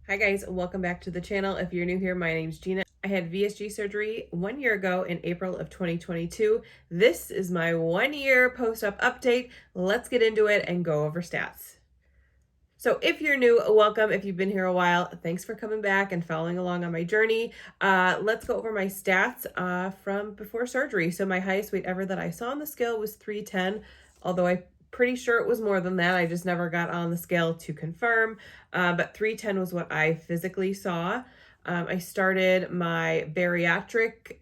Hi guys, welcome back to the channel. If you're new here, my name's Gina. I had VSG surgery 1 year ago in April of 2022. This is my 1 year post-op update. Let's get into it and go over stats. So if you're new, welcome. If you've been here a while, thanks for coming back and following along on my journey. Let's go over my stats from before surgery. So my highest weight ever that I saw on the scale was 310, although I'm pretty sure it was more than that. I just never got on the scale to confirm, but 310 was what I physically saw. I started my bariatric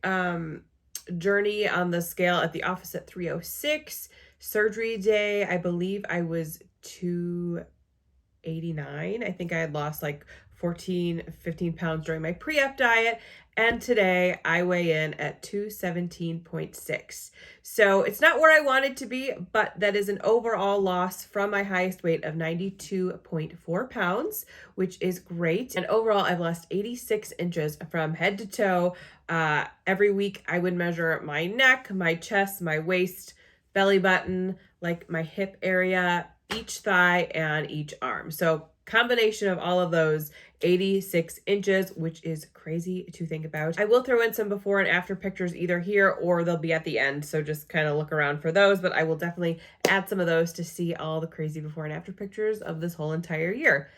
journey on the scale at the office at 306. Surgery day, I believe I was 289. I think I had lost like 15 pounds during my pre-op diet. And today I weigh in at 217.6. So it's not where I wanted to be, but that is an overall loss from my highest weight of 92.4 pounds, which is great. And overall, I've lost 86 inches from head to toe. Every week I would measure my neck, my chest, my waist, belly button, like my hip area, each thigh, and each arm. So combination of all of those, 86 inches, which is crazy to think about. I will throw in some before and after pictures either here or they'll be at the end. So just kind of look around for those, but I will definitely add some of those to see all the crazy before and after pictures of this whole entire year.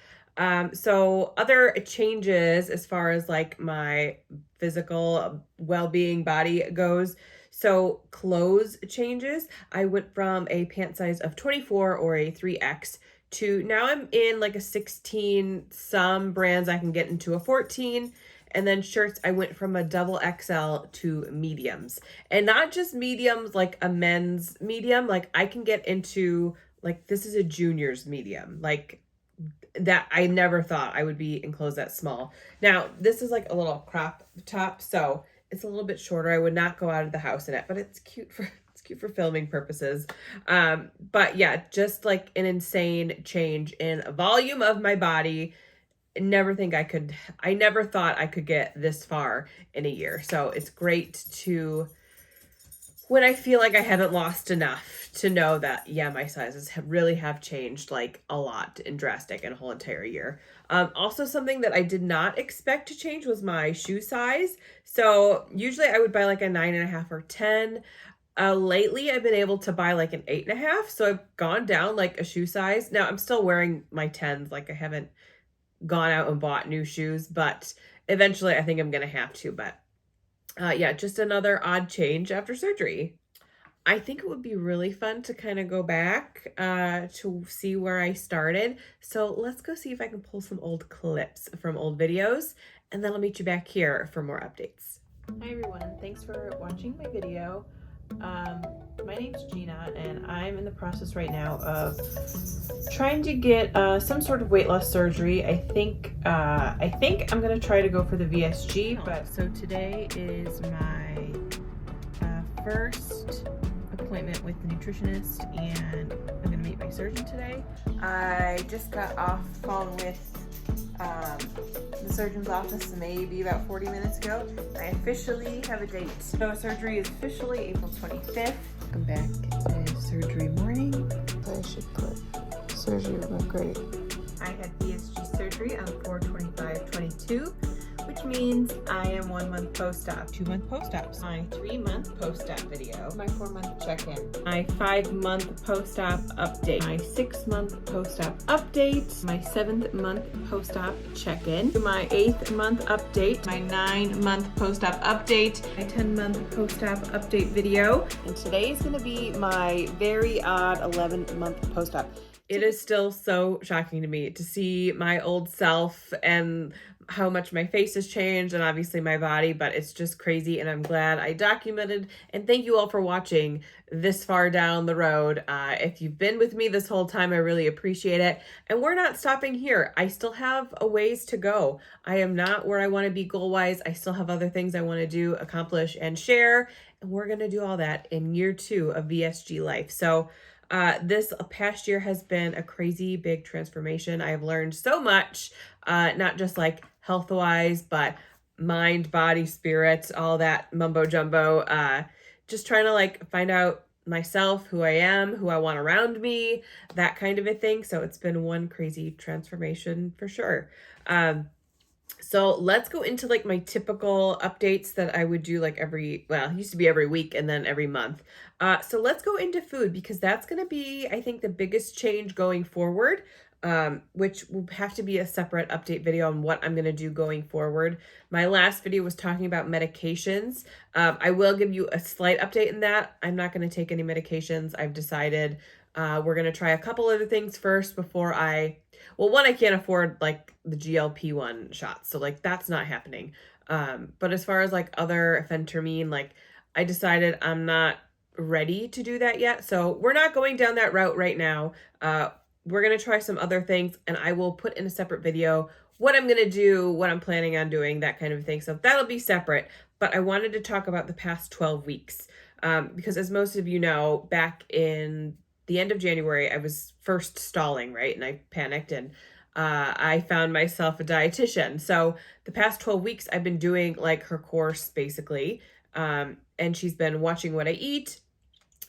So other changes as far as like my physical well-being body goes. So clothes changes. I went from a pant size of 24 or a 3X to now I'm in like a 16. Some brands I can get into a 14. And then shirts, I went from a double XL to mediums. And not just mediums like a men's medium. Like I can get into, like, this is a junior's medium. Like that, I never thought I would be in clothes that small. Now, this is like a little crop top, so it's a little bit shorter. I would not go out of the house in it, but it's cute for filming purposes. But yeah, just like an insane change in volume of my body. I never thought I could get this far in a year. So it's great to, when I feel like I haven't lost enough, to know that, yeah, my sizes really have changed like a lot and drastic in a whole entire year. Also something that I did not expect to change was my shoe size. So usually I would buy like a 9.5 or 10. Lately I've been able to buy like an 8.5. So I've gone down like a shoe size. Now I'm still wearing my 10s. Like I haven't gone out and bought new shoes, but eventually I think I'm going to have to. But yeah, just another odd change after surgery. I think it would be really fun to kind of go back to see where I started. So let's go see if I can pull some old clips from old videos, and then I'll meet you back here for more updates. Hi everyone, thanks for watching my video. My name's Gina, and I'm in the process right now of trying to get some sort of weight loss surgery. I think I'm gonna try to go for the VSG. But so today is my first appointment with the nutritionist, and I'm gonna meet my surgeon today. I just got off the phone with the surgeon's office maybe about 40 minutes ago. I officially have a date. So surgery is officially April 25th. Welcome back to surgery morning. I should put surgery went great. I had VSG surgery on 4/25/22, which means I am 1 month post-op, 2 month post-ops, my 3-month post-op video, my 4-month check-in, my 5-month post-op update, my 6-month post-op update, my 7th month post-op check-in, my 8th month update, my 9-month post-op update, my 10-month post-op update video, and today is going to be my very odd 11-month post-op. It is still so shocking to me to see my old self and how much my face has changed, and obviously my body, but it's just crazy, and I'm glad I documented. And thank you all for watching this far down the road. If you've been with me this whole time, I really appreciate it. And we're not stopping here. I still have a ways to go. I am not where I want to be goal-wise. I still have other things I want to do, accomplish, and share. And we're going to do all that in year 2 of VSG life. So this past year has been a crazy big transformation. I have learned so much, not just like health-wise, but mind, body, spirit, all that mumbo jumbo. Just trying to like find out myself, who I am, who I want around me, that kind of a thing. So it's been one crazy transformation for sure. So let's go into like my typical updates that I would do like it used to be every week and then every month. So let's go into food because that's going to be, I think, the biggest change going forward, which will have to be a separate update video on what I'm going to do going forward. My last video was talking about medications. I will give you a slight update in that. I'm not going to take any medications. I've decided we're going to try a couple other things first before one, I can't afford like the GLP-1 shots. So like that's not happening. But as far as like other phentermine, like I decided I'm not ready to do that yet. So we're not going down that route right now. We're going to try some other things and I will put in a separate video what I'm going to do, what I'm planning on doing, that kind of thing. So that'll be separate. But I wanted to talk about the past 12 weeks because as most of you know, back in the end of January, I was first stalling, right? And I panicked and I found myself a dietitian. So the past 12 weeks, I've been doing like her course basically. And she's been watching what I eat,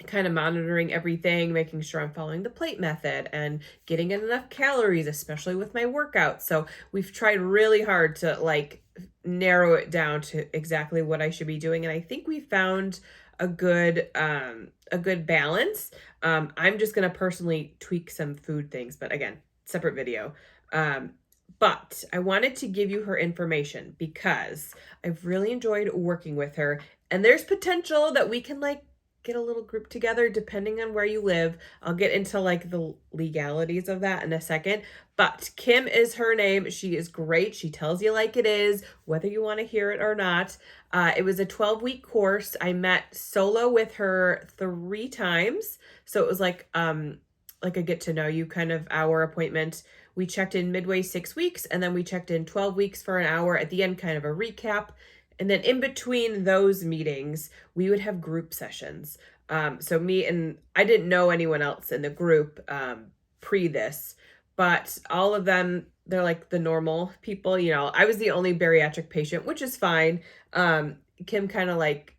kind of monitoring everything, making sure I'm following the plate method and getting in enough calories, especially with my workouts. So we've tried really hard to like narrow it down to exactly what I should be doing. And I think we found a good balance. I'm just going to personally tweak some food things, but again, separate video. But I wanted to give you her information because I've really enjoyed working with her and there's potential that we can like get a little group together depending on where you live. I'll get into like the legalities of that in a second, but Kim is her name. She is great. She tells you like it is, whether you want to hear it or not. It was a 12-week course. I met solo with her 3 times. So it was like a get to know you kind of hour appointment. We checked in midway 6 weeks and then we checked in 12 weeks for an hour at the end, kind of a recap. And then in between those meetings, we would have group sessions. So me and I didn't know anyone else in the group pre this, but all of them, they're like the normal people. You know, I was the only bariatric patient, which is fine. Kim kind of like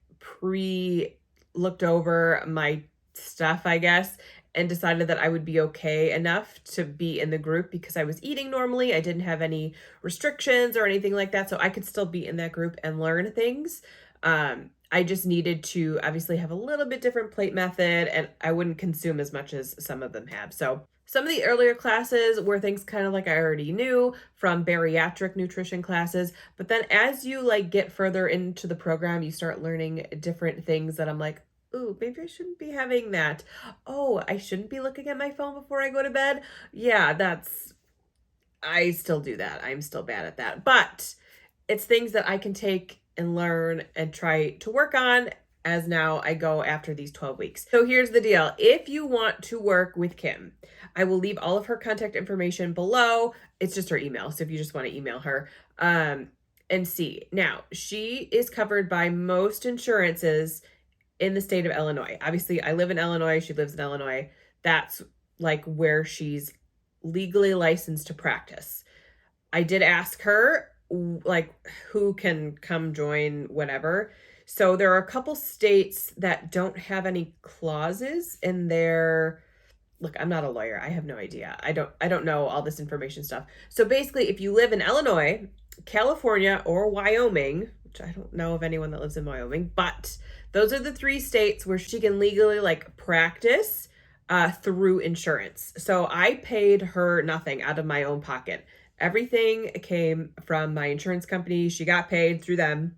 looked over my stuff, I guess, and decided that I would be okay enough to be in the group because I was eating normally. I didn't have any restrictions or anything like that. So I could still be in that group and learn things. I just needed to obviously have a little bit different plate method and I wouldn't consume as much as some of them have. So some of the earlier classes were things kind of like I already knew from bariatric nutrition classes. But then as you like get further into the program, you start learning different things that I'm like, ooh, maybe I shouldn't be having that. Oh, I shouldn't be looking at my phone before I go to bed. Yeah, I still do that. I'm still bad at that. But it's things that I can take and learn and try to work on as now I go after these 12 weeks. So here's the deal. If you want to work with Kim, I will leave all of her contact information below. It's just her email. So if you just want to email her, and see. Now, she is covered by most insurances in the state of Illinois. Obviously, I live in Illinois. She lives in Illinois. That's like where she's legally licensed to practice. I did ask her like who can come join whatever. So there are a couple states that don't have any clauses in their, look, I'm not a lawyer. I have no idea. I don't know all this information stuff. So basically, if you live in Illinois, California, or Wyoming, which I don't know of anyone that lives in Wyoming, but those are the 3 states where she can legally like practice through insurance. So I paid her nothing out of my own pocket. Everything came from my insurance company. She got paid through them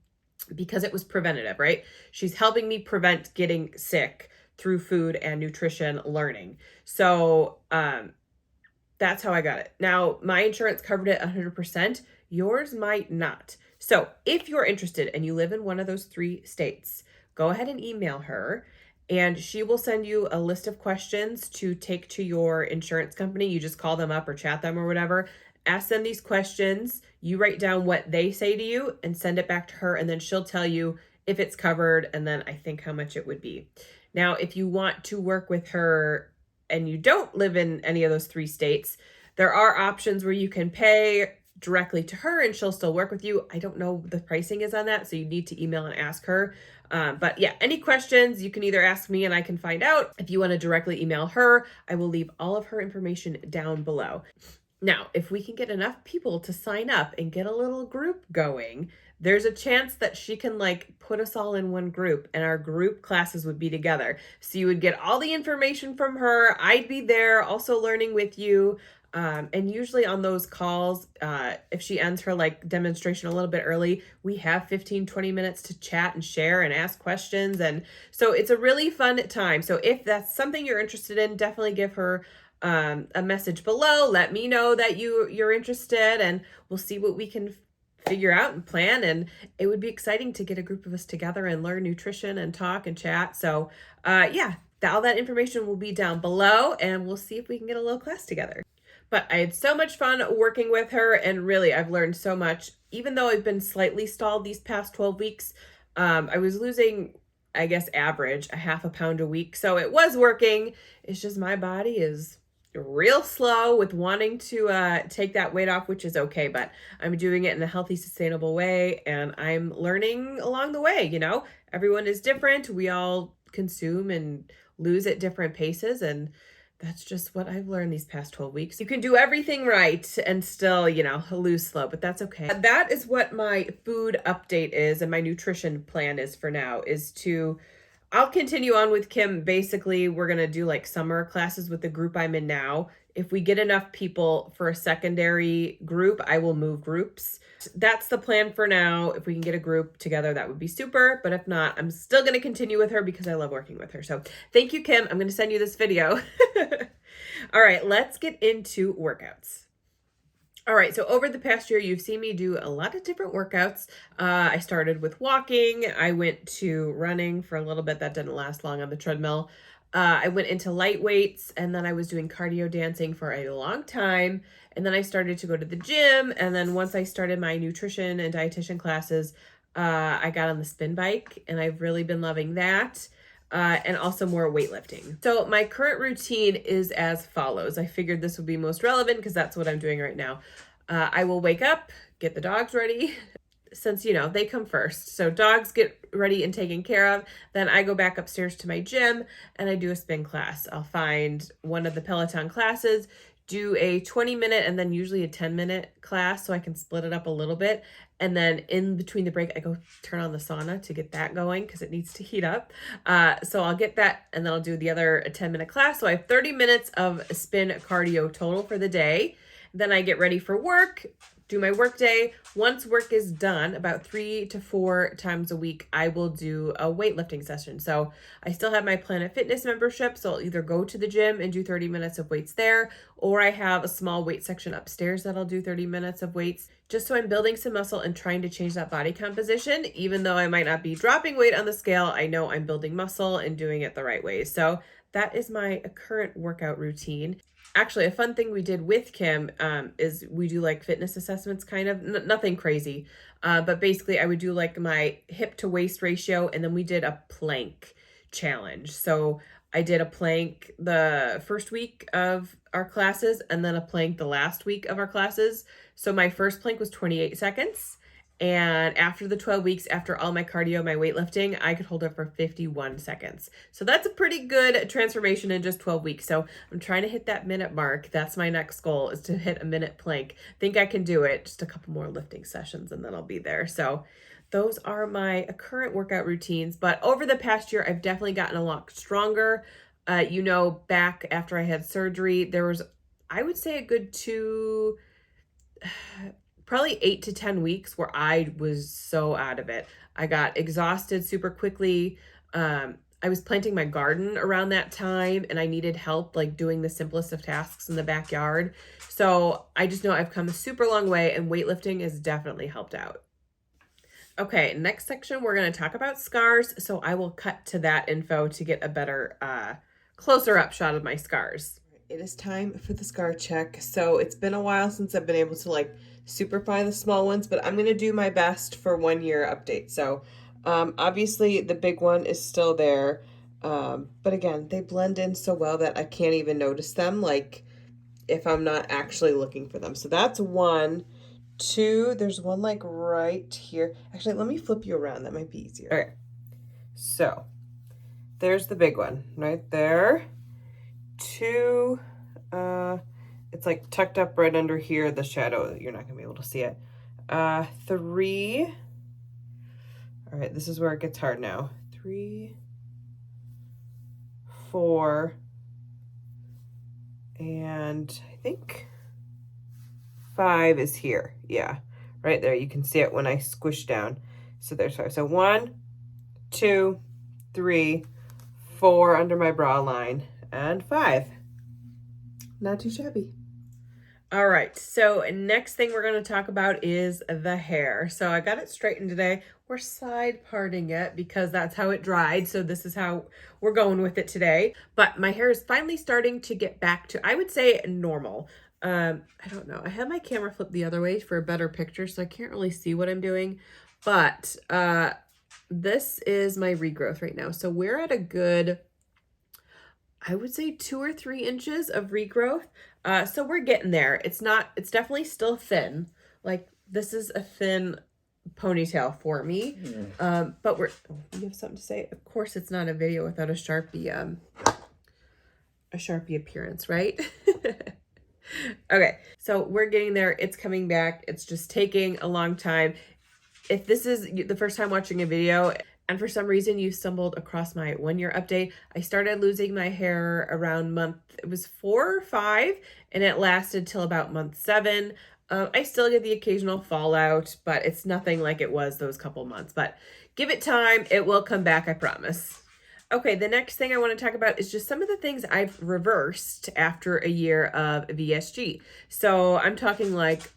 because it was preventative, right? She's helping me prevent getting sick through food and nutrition learning. So that's how I got it. Now, my insurance covered it 100%. Yours might not. So if you're interested and you live in one of those 3 states, go ahead and email her and she will send you a list of questions to take to your insurance company. You just call them up or chat them or whatever. Ask them these questions. You write down what they say to you and send it back to her. And then she'll tell you if it's covered and then I think how much it would be. Now, if you want to work with her and you don't live in any of those 3 states, there are options where you can pay directly to her and she'll still work with you. I don't know the pricing is on that, so you need to email and ask her. But yeah, any questions, you can either ask me and I can find out. If you want to directly email her, I will leave all of her information down below. Now, if we can get enough people to sign up and get a little group going, there's a chance that she can like put us all in one group and our group classes would be together. So you would get all the information from her. I'd be there also learning with you. And usually on those calls, if she ends her like demonstration a little bit early, we have 15-20 minutes to chat and share and ask questions. And so it's a really fun time. So if that's something you're interested in, definitely give her a message below. Let me know that you're interested, and we'll see what we can figure out and plan. And it would be exciting to get a group of us together and learn nutrition and talk and chat. So yeah, all that information will be down below, and we'll see if we can get a little class together. But I had so much fun working with her, and really I've learned so much. Even though I've been slightly stalled these past 12 weeks, I was losing, I guess, average a half a pound a week. So it was working. It's just my body is real slow with wanting to take that weight off, which is okay, but I'm doing it in a healthy, sustainable way, and I'm learning along the way. You know, everyone is different. We all consume and lose at different paces, and that's just what I've learned these past 12 weeks. You can do everything right and still, you know, lose slow, but that's okay. That is what my food update is, and my nutrition plan is for now, is to I'll continue on with Kim. Basically, we're going to do like summer classes with the group I'm in now. If we get enough people for a secondary group, I will move groups. That's the plan for now. If we can get a group together, that would be super. But if not, I'm still going to continue with her because I love working with her. So thank you, Kim. I'm going to send you this video. All right, let's get into workouts. All right, so over the past year, you've seen me do a lot of different workouts. I started with walking. I went to running for a little bit. That didn't last long on the treadmill. I went into light weights, and then I was doing cardio dancing for a long time. And then I started to go to the gym. And then once I started my nutrition and dietitian classes, I got on the spin bike, and I've really been loving that. And also more weightlifting. So my current routine is as follows. I figured this would be most relevant because that's what I'm doing right now. I will wake up, get the dogs ready, since, you know, they come first. So dogs get ready and taken care of. Then I go back upstairs to my gym and I do a spin class. I'll find one of the Peloton classes, do a 20-minute and then usually a 10-minute class so I can split it up a little bit. And then in between the break, I go turn on the sauna to get that going because it needs to heat up. So I'll get that, and then I'll do the other 10-minute class. So I have 30 minutes of spin cardio total for the day. Then I get ready for work, do my work day. Once work is done, about 3 to 4 times a week, I will do a weightlifting session. So I still have my Planet Fitness membership, so I'll either go to the gym and do 30 minutes of weights there, or I have a small weight section upstairs that I'll do 30 minutes of weights, just so I'm building some muscle and trying to change that body composition. Even though I might not be dropping weight on the scale, I know I'm building muscle and doing it the right way. So that is my current workout routine. Actually, a fun thing we did with Kim is we do like fitness assessments, kind of, nothing crazy. But basically I would do like my hip to waist ratio, and then we did a plank challenge. So I did a plank the first week of our classes and then a plank the last week of our classes. So my first plank was 28 seconds. And after the 12 weeks, after all my cardio, my weightlifting, I could hold it for 51 seconds. So that's a pretty good transformation in just 12 weeks. So I'm trying to hit that minute mark. That's my next goal, is to hit a minute plank. Think I can do it. Just a couple more lifting sessions and then I'll be there. So those are my current workout routines. But over the past year, I've definitely gotten a lot stronger. You know, back after I had surgery, there was, I would say, a good probably 8 to 10 weeks where I was so out of it. I got exhausted super quickly. I was planting my garden around that time, and I needed help like doing the simplest of tasks in the backyard. So I just know I've come a super long way, and weightlifting has definitely helped out. Okay, next section, we're going to talk about scars. So I will cut to that info to get a better, closer up shot of my scars. It is time for the scar check. So it's been a while since I've been able to like superfy the small ones, but I'm going to do my best for 1 year update. So obviously the big one is still there. But again, they blend in so well that I can't even notice them, like if I'm not actually looking for them. So that's 1. 2, there's one like right here. Actually, let me flip you around. That might be easier. All right. So there's the big one right there. 2, It's like tucked up right under here, the shadow. You're not gonna be able to see it. 3. All right, this is where it gets hard now. 3, 4, and I think 5 is here. Yeah, right there. You can see it when I squish down. So there's 5. So 1, 2, 3, 4 under my bra line, and 5. Not too shabby. All right, so next thing we're going to talk about is the hair. So I got it straightened today. We're side parting it because that's how it dried. So this is how we're going with it today. But my hair is finally starting to get back to, I would say, normal. I don't know. I have my camera flipped the other way for a better picture, so I can't really see what I'm doing. But this is my regrowth right now. So we're at a good, I would say 2 or 3 inches of regrowth. So we're getting there. It's definitely still thin. Like this is a thin ponytail for me. But you have something to say? Of course, it's not a video without a Sharpie appearance, right? Okay, so we're getting there. It's coming back. It's just taking a long time. If this is the first time watching a video, and for some reason you stumbled across my 1-year update, I started losing my hair around it was 4 or 5, and it lasted till about month 7. I still get the occasional fallout, but it's nothing like it was those couple months. But give it time, it will come back, I promise. Okay, the next thing I want to talk about is just some of the things I've reversed after a year of VSG. So I'm talking like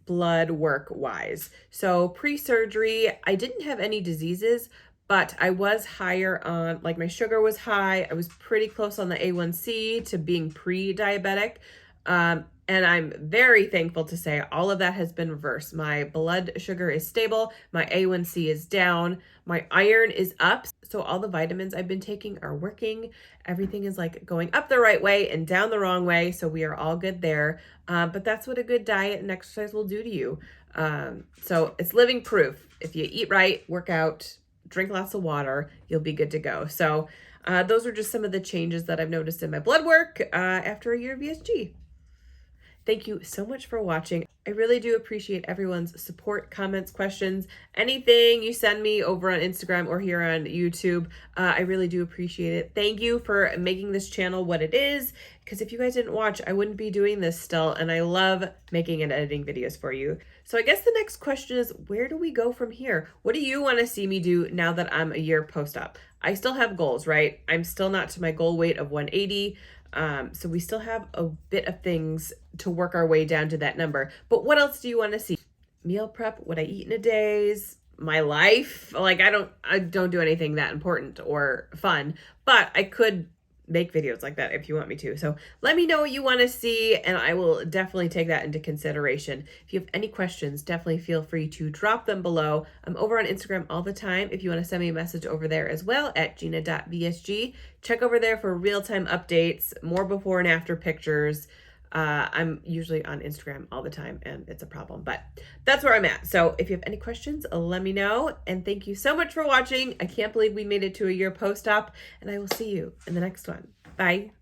blood work wise. So pre-surgery, I didn't have any diseases, but I was higher on, like my sugar was high. I was pretty close on the A1C to being pre-diabetic. And I'm very thankful to say all of that has been reversed. My blood sugar is stable. My A1C is down. My iron is up. So all the vitamins I've been taking are working. Everything is like going up the right way and down the wrong way. So we are all good there. But that's what a good diet and exercise will do to you. So it's living proof. If you eat right, work out, drink lots of water, you'll be good to go. So those are just some of the changes that I've noticed in my blood work after a year of VSG. Thank you so much for watching. I really do appreciate everyone's support, comments, questions, anything you send me over on Instagram or here on YouTube. I really do appreciate it. Thank you for making this channel what it is, because if you guys didn't watch, I wouldn't be doing this still, and I love making and editing videos for you. So I guess the next question is, where do we go from here? What do you want to see me do now that I'm a year post-op? I still have goals, right? I'm still not to my goal weight of 180. So we still have a bit of things to work our way down to that number. But what else do you want to see? Meal prep, what I eat in a days, my life. Like I don't do anything that important or fun, but I could make videos like that if you want me to. So let me know what you want to see, and I will definitely take that into consideration. If you have any questions, definitely feel free to drop them below. I'm over on Instagram all the time if you want to send me a message over there as well at Gina.VSG. Check over there for real-time updates, more before and after pictures. I'm usually on Instagram all the time, and it's a problem, but that's where I'm at. So if you have any questions, let me know. And thank you so much for watching. I can't believe we made it to a year post-op, and I will see you in the next one. Bye.